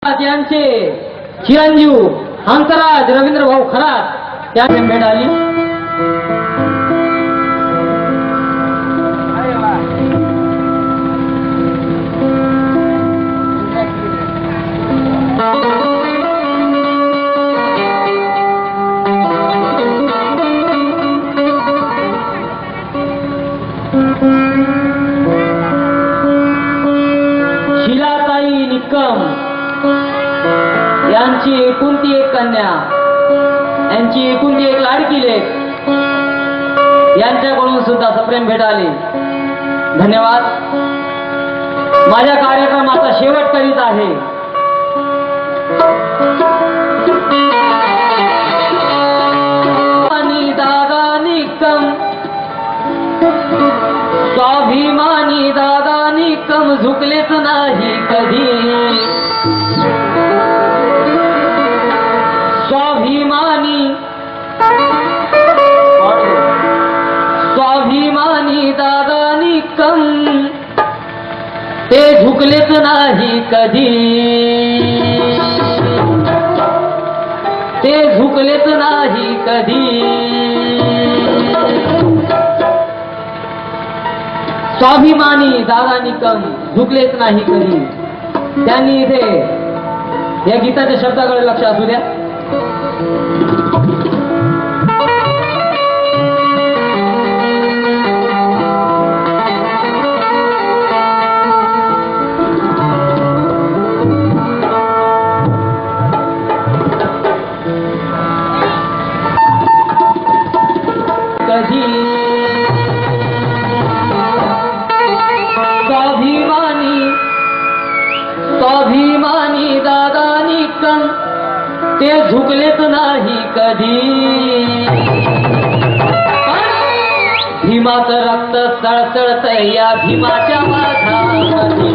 यांचे चिरंजीव हंसराज रवींद्र भाऊ खरात या भेट आली। शिलाताई निकम यांची एकुलती एक कन्या, यांची एकुलती एक लाडकी लेक, यांच्याकडून सुद्धा सप्रेम भेट आली। धन्यवाद। माझ्या कार्यक्रमाचा शेवट करीत आहे। दादा निकम, स्वाभिमानी दादा निकम झुकलेच नाही कधी। स्वाभिमानी दादा निकम ते झुकलेच नाही कधी, ते झुकलेच नाही कधी। स्वाभिमानी दादा निकम झुकलेच नाही कधी। त्यांनी इथे या गीताच्या शब्दाकडे लक्ष असू द्या। स्वाभिमानी दादा निकम ते झुकलेच नाही कधी। भीमाचं रक्त सळसळत या भीमाच्या माथ्यावरती।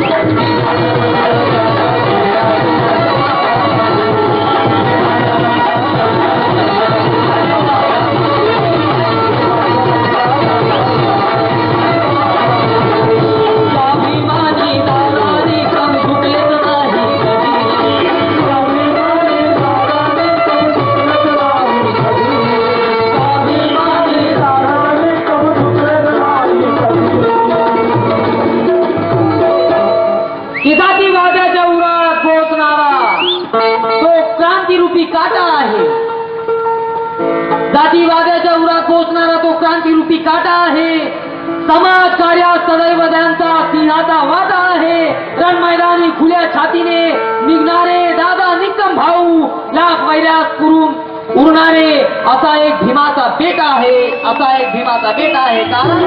जातीवादाच्या उरात पोहोचणारा तो क्रांतिरूपी काटा आहे। जातीवादाच्या उरात पोहोचणारा तो क्रांतिरूपी काटा आहे। समाज कार्यात सदैव त्यांचा सिंहाचा वाटा आहे। रणमैदानी खुल्या छातीने निघणारे दादा निकम भाऊ, लाख वैऱ्यात करून उरणारे असा एक भीमाचा बेटा आहे, असा एक भीमाचा बेटा आहे। कारण